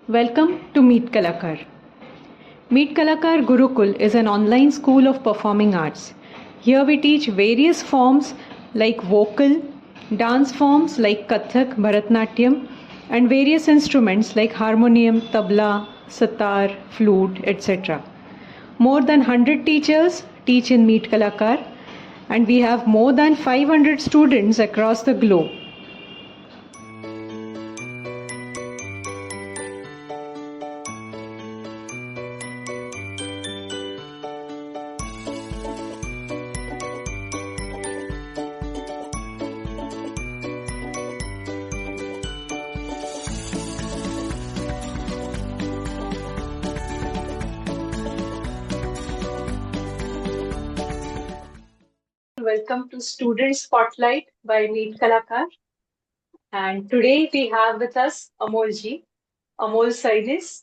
Welcome to Meetkalakar. Meetkalakar Gurukul is an online school of performing arts. Here we teach various forms like vocal, dance forms like Kathak, Bharatnatyam, and various instruments like harmonium, tabla, sitar, flute, etc. More than 100 teachers teach in Meetkalakar, and we have more than 500 students across the globe. Welcome to Student Spotlight by Meetkalakar. And today we have with us Amol Sainis.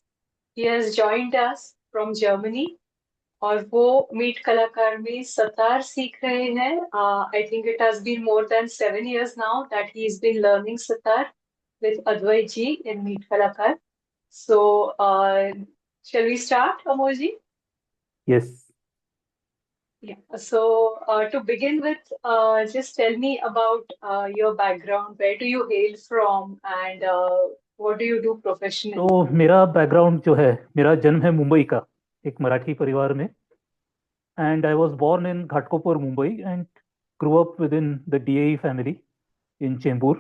He has joined us from Germany और वो meet कलाकार में सतार सीख रहे हैं. I think it has been more than 7 years now that he's been learning sitar with Advait ji in Meet Kalakar. So, shall we start, Amol ji? Yes. Yeah. So, to begin with, just tell me about your background. Where do you hail from, and what do you do professionally? तो मेरा background जो है, मेरा जन्म है मुंबई का, एक मराठी परिवार में. And I was born in Ghatkopar, Mumbai, and grew up within the DAE family in Chembur.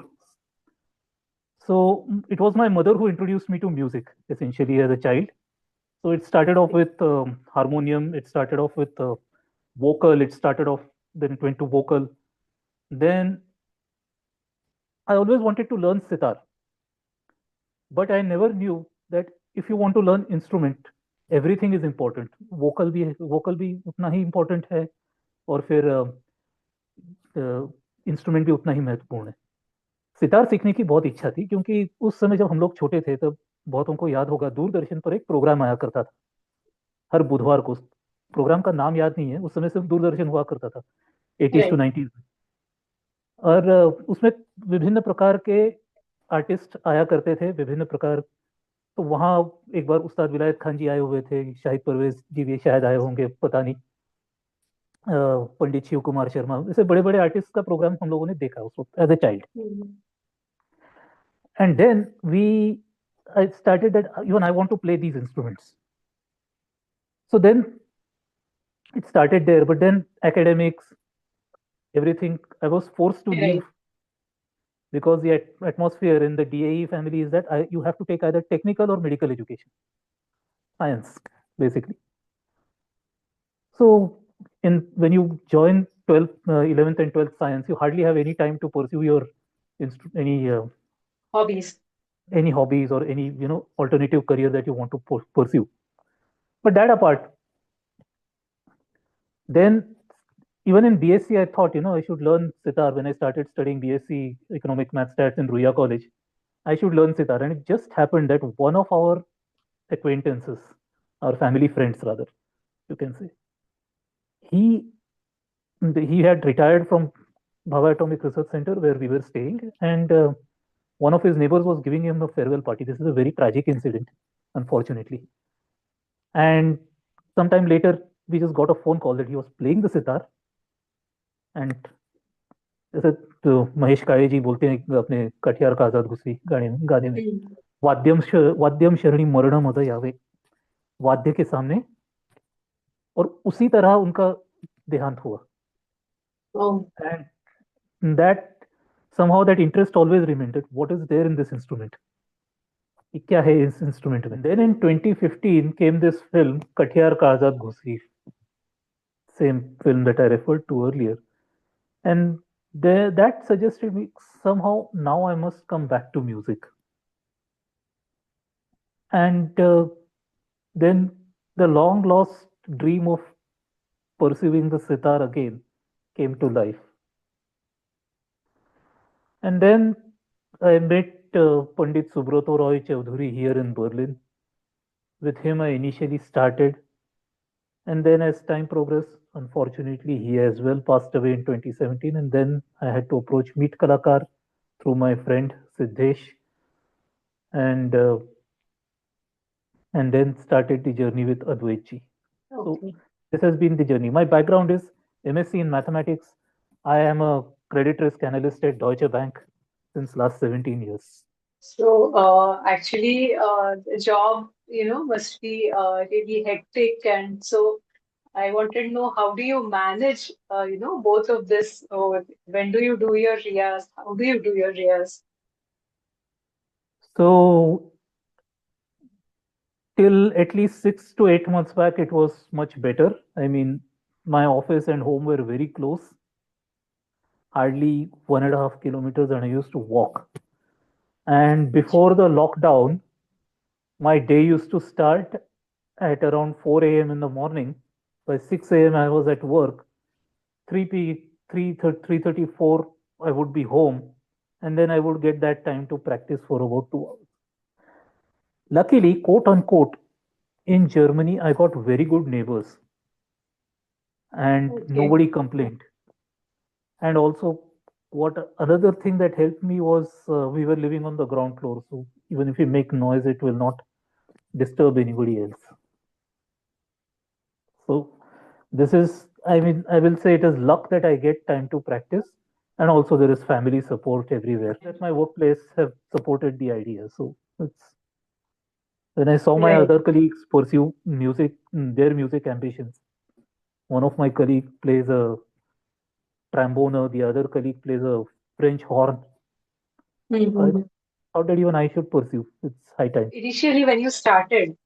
So it was my mother who introduced me to music, essentially, as a child. So it started off with harmonium, it started off with vocal, then it went to vocal. Then I always wanted to learn sitar. But I never knew that if you want to learn instrument, everything is important. vocal भी उतना ही important है, और फिर instrument भी उतना ही महत्वपूर्ण है. सितार सीखने की बहुत इच्छा थी, क्योंकि उस समय जब हम लोग छोटे थे तब बहुतों को याद होगा, दूरदर्शन पर एक प्रोग्राम आया करता था हर बुधवार को. प्रोग्राम का नाम याद नहीं है, उस समय सिर्फ दूरदर्शन हुआ करता था 80s to 90s में. और उसमें विभिन्न प्रकार के आर्टिस्ट आया करते थे, विभिन्न प्रकार. तो वहाँ एक बार उस्ताद विलायत खान जी आए हुए थे, शाहिद परवेज जी भी शायद आए होंगे, पता नहीं, पंडित शिव कुमार शर्मा, ऐसे बड़े बड़े आर्टिस्ट का प्रोग्राम हम लोगों ने देखा उस वक्त as a child. And then I started that even I want to play these instruments. So then it started there, but then academics, everything, I was forced to leave, because the atmosphere in the DAE family is that you have to take either technical or medical education, science, basically. So when you join 11th and 12th science, you hardly have any time to pursue your hobbies, or any alternative career that you want to pursue. But that apart, then even in BSc, I thought I should learn sitar. When I started studying BSc Economic Math Stats in Ruya College, I should learn sitar. And it just happened that one of our acquaintances, our family friends rather, you can say, he had retired from Bhava Atomic Research Center where we were staying, and one of his neighbors was giving him a farewell party. This is a very tragic incident, unfortunately. And sometime later, we just got a phone call that he was playing the sitar. And जैसे तो महेश काळे जी बोलते हैं अपने कठियार का आजाद घुसी गाने में, वाद्यम शरणी मरण मद यावे, वाद्य के सामने. और उसी तरह उनका देहांत हुआ. And that somehow that interest always remained, that what is there in this instrument, क्या है इस इंस्ट्रूमेंट में. Then in 2015 came this film Katihar का आजाद घुसी, same film that I referred to earlier, and that suggested me somehow now I must come back to music. And then the long lost dream of pursuing the sitar again came to life. And then I met Pandit Subroto Roy Chaudhuri here in Berlin. With him I initially started, and then as time progressed, unfortunately he as well passed away in 2017, and then I had to approach Meetkalakar through my friend Siddhesh. And and then started the journey with Advaitji. So Okay. this has been the journey. My background is MSc in mathematics. I am a credit risk analyst at Deutsche Bank since last 17 years. So actually, the job, must be really hectic. And so I wanted to know, how do you manage, both of this? Or when do you do your riyas? How do you do your riyas? So till at least 6 to 8 months back, it was much better. I mean, my office and home were very close, hardly 1.5 kilometers, and I used to walk. And before the lockdown, my day used to start at around 4 a.m. in the morning. By 6 a.m., I was at work. 3:34, I would be home, and then I would get that time to practice for about 2 hours. Luckily, quote unquote, in Germany, I got very good neighbors and Okay. nobody complained. And also, what another thing that helped me was we were living on the ground floor, so even if we make noise, it will not disturb anybody else. So this is, I mean, I will say it is luck that I get time to practice, and also there is family support everywhere. That my workplace have supported the idea. So it's when I saw my Right. other colleagues pursue music, their music ambitions. One of my colleague plays a trombone, the other colleague plays a French horn. So I Mm-hmm. thought, how did even I should pursue? It's high time. Initially, when you started,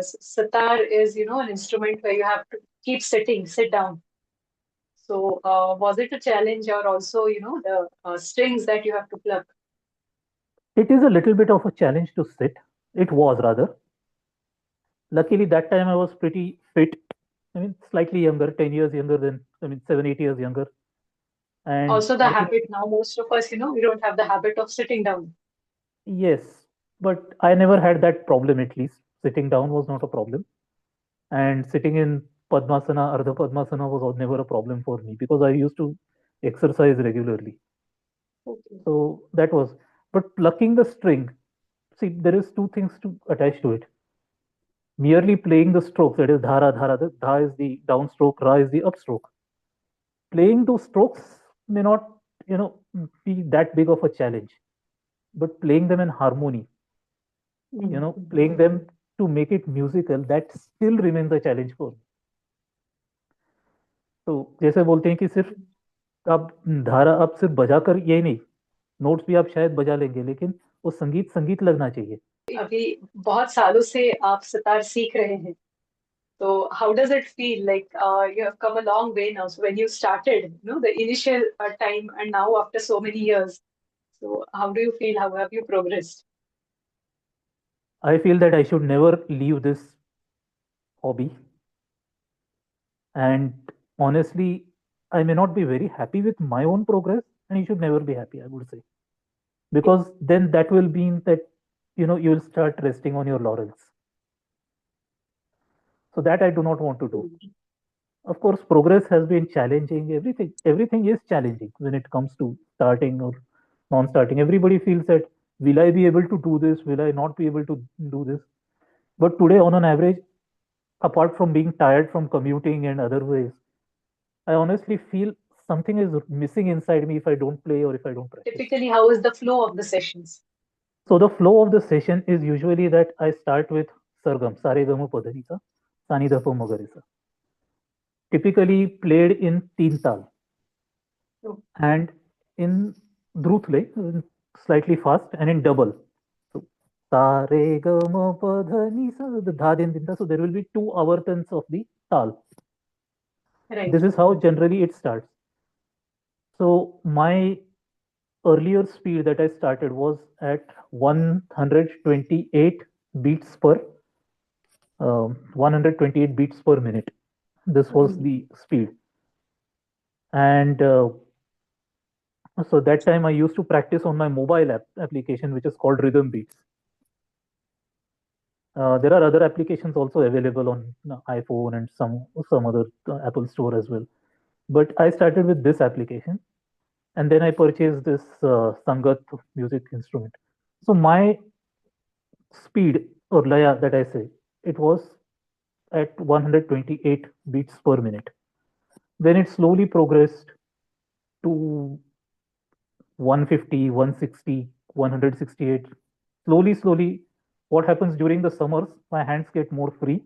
sitar is, an instrument where you have to keep sitting, sit down. So was it a challenge, or also, the strings that you have to pluck? It is a little bit of a challenge to sit. It was rather. Luckily, that time I was pretty fit. I mean, slightly younger, 10 years younger than, I mean, 7, 8 years younger. And Also, the luckily, habit now, most of us, we don't have the habit of sitting down. yes, but I never had that problem at least. Sitting down was not a problem. And sitting in Padmasana, Ardha Padmasana was never a problem for me because I used to exercise regularly. Okay. So that was, but plucking the string, see, there is two things to attach to it. Merely playing the strokes, that is dhara, dhara, the dha is the downstroke, ra is the upstroke. Playing those strokes may not, you know, be that big of a challenge, but playing them in harmony, Mm-hmm. playing them to make it musical, that still remains a challenge for me. तो जैसे बोलते हैं कि सिर्फ आप धारा आप सिर्फ बजाकर यही नहीं, नोट्स भी आप शायद बजा लेंगे लेकिन वो संगीत संगीत लगना चाहिए. अभी बहुत सालों से आप सितार सीख रहे हैं. So how does it feel like you have come a long way now? So when you started, the initial time and now after so many years, so how do you feel? How have you progressed? I feel that I should never leave this hobby, and honestly, I may not be very happy with my own progress, and you should never be happy, I would say, because then that will mean that you will start resting on your laurels. So that I do not want to do. Of course, progress has been challenging. Everything is challenging when it comes to starting or non-starting. Everybody feels that, will I be able to do this? Will I not be able to do this? But today, on an average, apart from being tired from commuting and other ways, I honestly feel something is missing inside me if I don't play or if I don't practice. Typically, how is the flow of the sessions? So the flow of the session is usually that I start with sargam, sare gama padhanisa, sani dapa magarisa, typically played in teen tal. So, And in Drutle, slightly fast, and in double. So, sa re ga ma pa dha ni sa, the dha din din da. So there will be two avartans of the tal. right, This is how generally it starts. So my earlier speed that I started was at 128 beats per 128 beats per minute. This was mm, the speed, and so that time I used to practice on my mobile application, which is called Rhythm Beats. There are other applications also available on iPhone and some other Apple Store as well. But I started with this application, and then I purchased this Sangat music instrument. So my speed or laya that I say it was at 128 beats per minute. Then it slowly progressed to 150, 160, 168. Slowly, what happens during the summers, my hands get more free,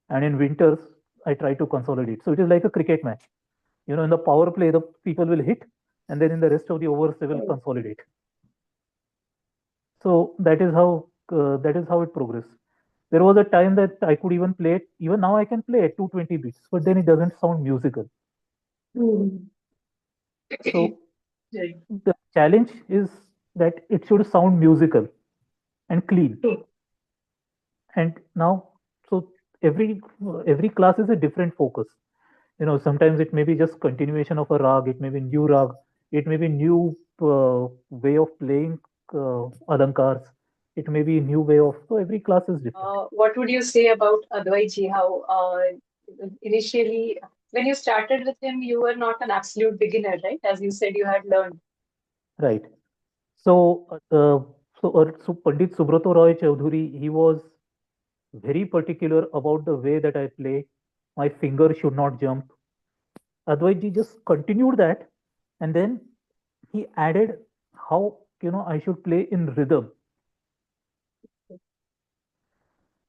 and in winters, I try to consolidate. So it is like a cricket match. In the power play, the people will hit, and then in the rest of the overs, they will consolidate. So that is how it progressed. There was a time that I could even play it. Even now, I can play at 220 beats, but then it doesn't sound musical. Mm. So Right. the challenge is that it should sound musical and clean. True. And now, so every class is a different focus. Sometimes it may be just continuation of a rag, it may be new rag, it may be new way of playing alankars, it may be a new way of, so every class is different. What would you say about Advaitji? How initially, when you started with him, you were not an absolute beginner, right? As you said, you had learned. Right. So Pandit Subrato Roy Chaudhuri, he was very particular about the way that I play. My finger should not jump. Advaitji just continued that, and then he added how I should play in rhythm.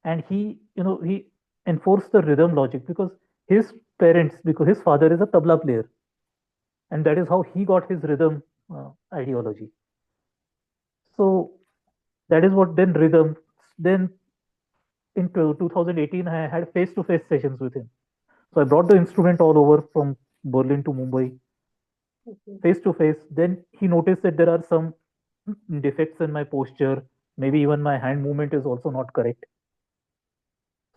And he enforced the rhythm logic, because his father is a tabla player, and that is how he got his rhythm ideology. So that is what then rhythm. Then in 2018, I had face to face sessions with him. So I brought the instrument all over from Berlin to Mumbai, Okay. face to face. Then he noticed that there are some defects in my posture. Maybe even my hand movement is also not correct.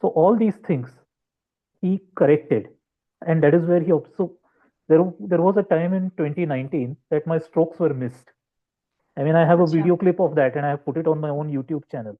So all these things he corrected, and that is where he so there was a time in 2019 that my strokes were missed. I mean, I have a Acha. video clip of that, and I have put it on my own YouTube channel.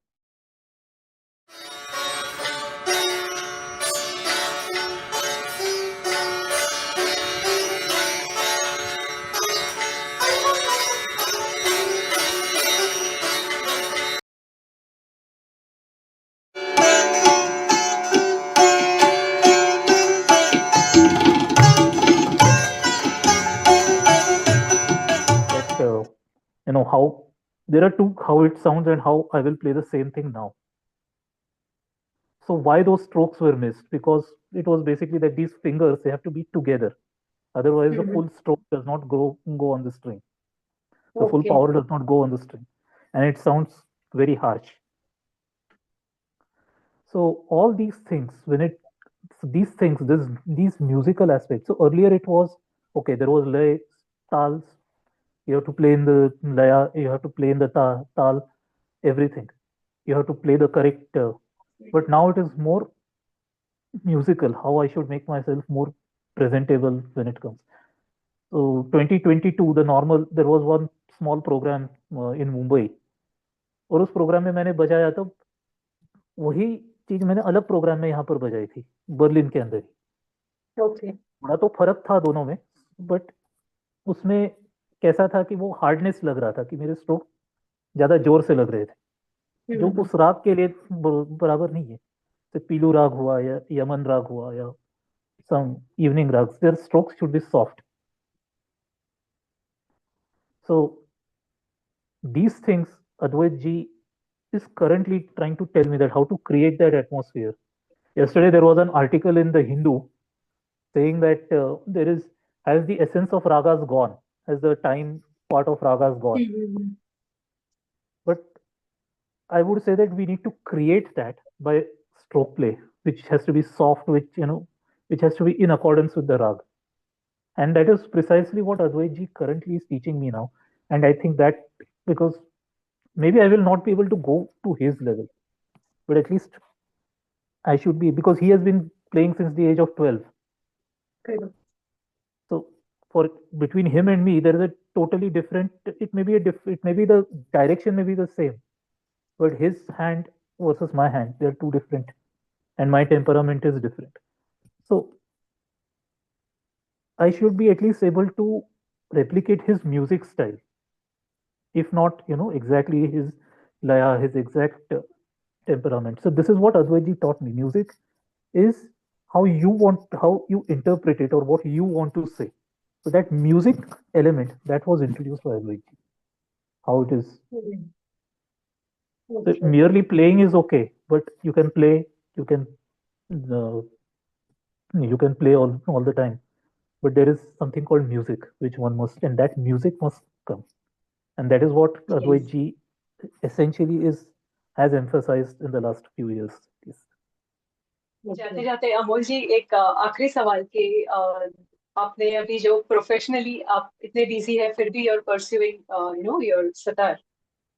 That how there are two, how it sounds and how I will play the same thing now. So why those strokes were missed? Because it was basically that these fingers, they have to be together. Otherwise, the Mhm. full stroke does not go on the string. The full Okay. power does not go on the string, and it sounds very harsh. So all these things, these things, these musical aspects. So earlier it was okay. There was lay, tals. You have to play in the laya. You have to play in the tal. Everything. You have to play the correct. But now it is more musical. How I should make myself more presentable when it comes. So 2022, there was one small program in Mumbai, और उस programme में मैंने बजाया, तो वही चीज मैंने अलग प्रोग्राम में यहाँ पर बजाई थी, बर्लिन के अंदर ही। Okay. थोड़ा तो फर्क था दोनों में, बट उसमें कैसा था कि वो हार्डनेस लग रहा था कि मेरे स्ट्रोक ज्यादा जोर से लग रहे थे, जो Mhm. उस राग के लिए बराबर नहीं है। तो पीलू राग हुआ या यमन राग हुआ या some evening raga, there strokes should be soft. So these things, Advait ji is currently trying to tell me that how to create that atmosphere. Yesterday there was an article in the Hindu saying that there is has the essence of ragas gone, has the time part of ragas gone. Mhm. But I would say that we need to create that by stroke play, which has to be soft, which has to be in accordance with the rag. And that is precisely what Advaitji currently is teaching me now. And I think that, because maybe I will not be able to go to his level, but at least I should be, because he has been playing since the age of 12. Correct. So for between him and me, there is a totally different. It may be the direction may be the same, but his hand versus my hand, they are two different, and my temperament is different. So I should be at least able to replicate his music style, if not exactly his laya, his exact. temperament. So this is what Advaitji taught me. Music is how you interpret it or what you want to say. So that music element that was introduced by Advaitji. How it is. Mhm. So Okay. merely playing is okay, but you can play, you can uh, you can play all the time. But there is something called music, which one must, and that music must come. And that is what Yes. Advaitji essentially is has emphasized in the last few years. Yes. जाते जाते अमोल जी एक आखिरी सवाल कि आपने अभी जो professionally आप इतने बिजी है फिर भी you're pursuing your sitar,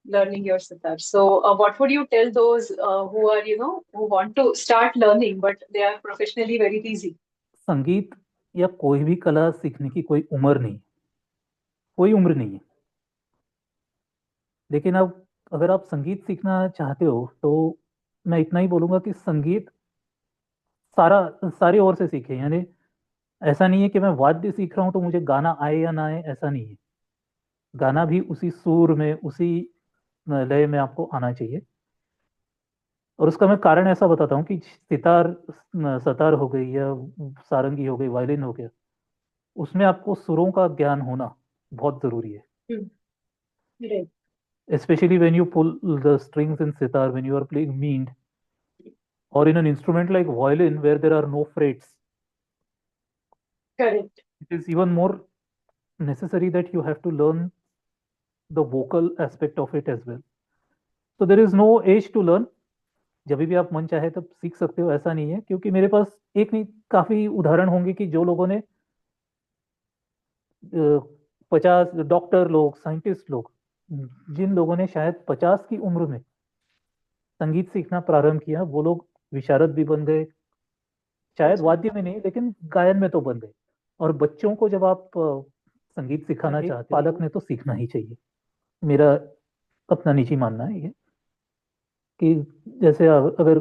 learning your sitar. So what would you tell those who are who want to start learning but they are professionally very busy? संगीत या कोई भी कला सीखने की कोई उम्र नहीं, कोई उम्र नहीं है। लेकिन अब अगर आप संगीत सीखना चाहते हो तो मैं इतना ही बोलूंगा कि संगीत सारा सारी ओर से सीखे। यानी ऐसा नहीं है कि मैं वाद्य सीख रहा हूँ तो मुझे गाना आए या ना आए, ऐसा नहीं है। गाना भी उसी सुर में, उसी लय में आपको आना चाहिए। और उसका मैं कारण ऐसा बताता हूँ कि सतार हो गई या सारंगी हो गई, वायलिन हो गया, उसमें आपको सुरों का ज्ञान होना बहुत जरूरी है। Hmm. Right. Especially when you pull the strings in sitar, when you are playing mean, or in an instrument like violin where there are no frets, Correct. it is even more necessary that you have to learn the vocal aspect of it as well. So there is no age to learn. जब भी आप मन चाहे तब सीख सकते हो, ऐसा नहीं है। क्योंकि मेरे पास एक नहीं, काफी उदाहरण होंगे कि जो लोगों ने 50, डॉक्टर लोग, साइंटिस्ट लोग, जिन लोगों ने शायद 50 की उम्र में संगीत सीखना प्रारंभ किया, वो लोग विशारद भी बन गए। शायद अच्छा। वाद्य में नहीं, लेकिन गायन में तो बन गए। और बच्चों को जब आप संगीत सिखाना चाहते हो, पालक ने तो सीखना ही चाहिए। मेरा अपना निजी मानना है ये कि जैसे अगर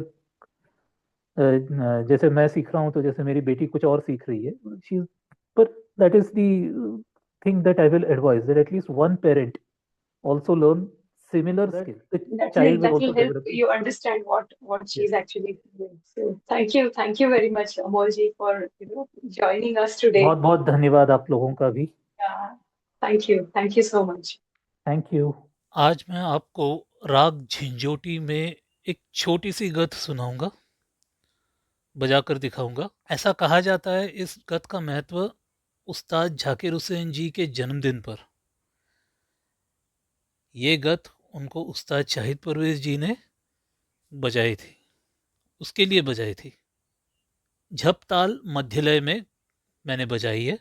जैसे मैं सीख रहा हूँ तो जैसे मेरी बेटी कुछ और सीख रही है, शी, पर that is the thing that I will advice, that at least one parent also learn similar skill. The child will also That will help develop. you understand what Yes. she's actually doing. So thank you very much, Amol ji, for joining us today. बहुत बहुत धन्यवाद आप लोगों का भी। Thank you so much. Thank you. आज मैं आपको राग झिंझोटी में एक छोटी सी गत सुनाऊंगा, बजाकर दिखाऊंगा। ऐसा कहा जाता है इस गत का महत्व उस्ताद झाकिर हुसैन जी के जन्मदिन पर। ये गत उनको उस्ताद शाहिद परवेज जी ने बजाई थी, उसके लिए बजाई थी। झप ताल मध्यलय में मैंने बजाई है।